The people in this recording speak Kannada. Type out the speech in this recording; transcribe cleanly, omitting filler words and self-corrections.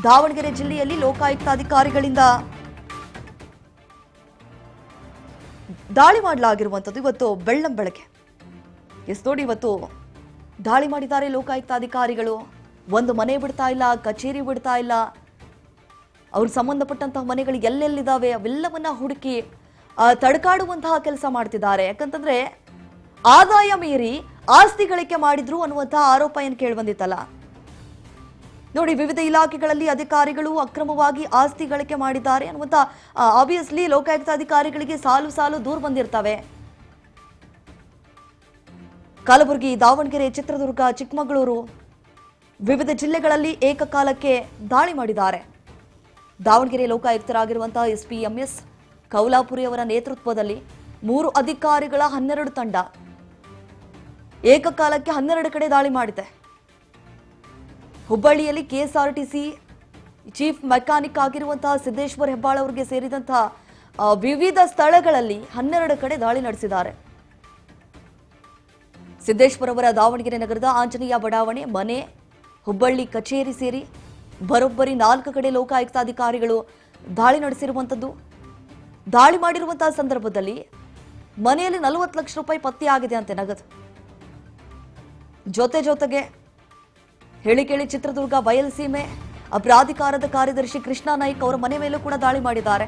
ದಾವಣಗೆರೆ ಜಿಲ್ಲೆಯಲ್ಲಿ ಲೋಕಾಯುಕ್ತ ಅಧಿಕಾರಿಗಳಿಂದ ದಾಳಿ ಮಾಡಲಾಗಿರುವಂಥದ್ದು ಇವತ್ತು ಬೆಳ್ಳಂಬೆಳಗ್ಗೆ. ಎಸ್ ನೋಡಿ, ಇವತ್ತು ದಾಳಿ ಮಾಡಿದ್ದಾರೆ ಲೋಕಾಯುಕ್ತ ಅಧಿಕಾರಿಗಳು. ಒಂದು ಮನೆ ಬಿಡ್ತಾ ಇಲ್ಲ, ಕಚೇರಿ ಬಿಡ್ತಾ ಇಲ್ಲ. ಅವ್ರಿಗೆ ಸಂಬಂಧಪಟ್ಟಂತಹ ಮನೆಗಳು ಎಲ್ಲೆಲ್ಲಿದ್ದಾವೆ ಅವೆಲ್ಲವನ್ನ ಹುಡುಕಿ ತಡಕಾಡುವಂತಹ ಕೆಲಸ ಮಾಡ್ತಿದ್ದಾರೆ. ಯಾಕಂತಂದ್ರೆ ಆದಾಯ ಮೀರಿ ಆಸ್ತಿ ಗಳಿಕೆ ಮಾಡಿದ್ರು ಅನ್ನುವಂತಹ ಆರೋಪ ಏನು ಕೇಳಿಬಂದಿತ್ತಲ್ಲ. ನೋಡಿ, ವಿವಿಧ ಇಲಾಖೆಗಳಲ್ಲಿ ಅಧಿಕಾರಿಗಳು ಅಕ್ರಮವಾಗಿ ಆಸ್ತಿ ಗಳಿಕೆ ಮಾಡಿದ್ದಾರೆ ಅನ್ನುವಂತ ಆಬ್ವಿಯಸ್ಲಿ ಲೋಕಾಯುಕ್ತ ಅಧಿಕಾರಿಗಳಿಗೆ ಸಾಲು ಸಾಲು ದೂರ ಬಂದಿರ್ತವೆ. ಕಲಬುರಗಿ, ದಾವಣಗೆರೆ, ಚಿತ್ರದುರ್ಗ, ಚಿಕ್ಕಮಗಳೂರು ವಿವಿಧ ಜಿಲ್ಲೆಗಳಲ್ಲಿ ಏಕಕಾಲಕ್ಕೆ ದಾಳಿ ಮಾಡಿದ್ದಾರೆ. ದಾವಣಗೆರೆ ಲೋಕಾಯುಕ್ತರಾಗಿರುವಂತಹ ಎಸ್ಪಿ ಎಂಎಸ್ ಕೌಲಾಪುರಿ ಅವರ ನೇತೃತ್ವದಲ್ಲಿ 3 ಅಧಿಕಾರಿಗಳ 12 ತಂಡ ಏಕಕಾಲಕ್ಕೆ 12 ಕಡೆ ದಾಳಿ ಮಾಡಿದೆ. ಹುಬ್ಬಳ್ಳಿಯಲ್ಲಿ ಕೆಎಸ್ಆರ್ಟಿಸಿ ಚೀಫ್ ಮೆಕ್ಯಾನಿಕ್ ಆಗಿರುವಂತಹ ಸಿದ್ದೇಶ್ವರ್ ಹೆಬ್ಬಾಳ್ ಅವರಿಗೆ ಸೇರಿದಂತಹ ವಿವಿಧ ಸ್ಥಳಗಳಲ್ಲಿ 12 ಕಡೆ ದಾಳಿ ನಡೆಸಿದ್ದಾರೆ. ಸಿದ್ದೇಶ್ವರ್ ಅವರ ದಾವಣಗೆರೆ ನಗರದ ಆಂಜನೇಯ ಬಡಾವಣೆ, ಮನೆ, ಹುಬ್ಬಳ್ಳಿ ಕಚೇರಿ ಸೇರಿ ಬರೋಬ್ಬರಿ 4 ಕಡೆ ಲೋಕಾಯುಕ್ತ ಅಧಿಕಾರಿಗಳು ದಾಳಿ ನಡೆಸಿರುವಂಥದ್ದು. ದಾಳಿ ಮಾಡಿರುವಂತಹ ಸಂದರ್ಭದಲ್ಲಿ ಮನೆಯಲ್ಲಿ 40 ಲಕ್ಷ ರೂಪಾಯಿ ಪತ್ತೆಯಾಗಿದೆ ಅಂತೆ ನಗದು. ಜೊತೆಗೆ ಹೇಳಿಕೇಳಿ ಚಿತ್ರದುರ್ಗ ಬಯಲುಸೀಮೆ ಪ್ರಾಧಿಕಾರದ ಕಾರ್ಯದರ್ಶಿ ಕೃಷ್ಣ ನಾಯ್ಕ್ ಅವರ ಮನೆ ಮೇಲೂ ಕೂಡ ದಾಳಿ ಮಾಡಿದ್ದಾರೆ.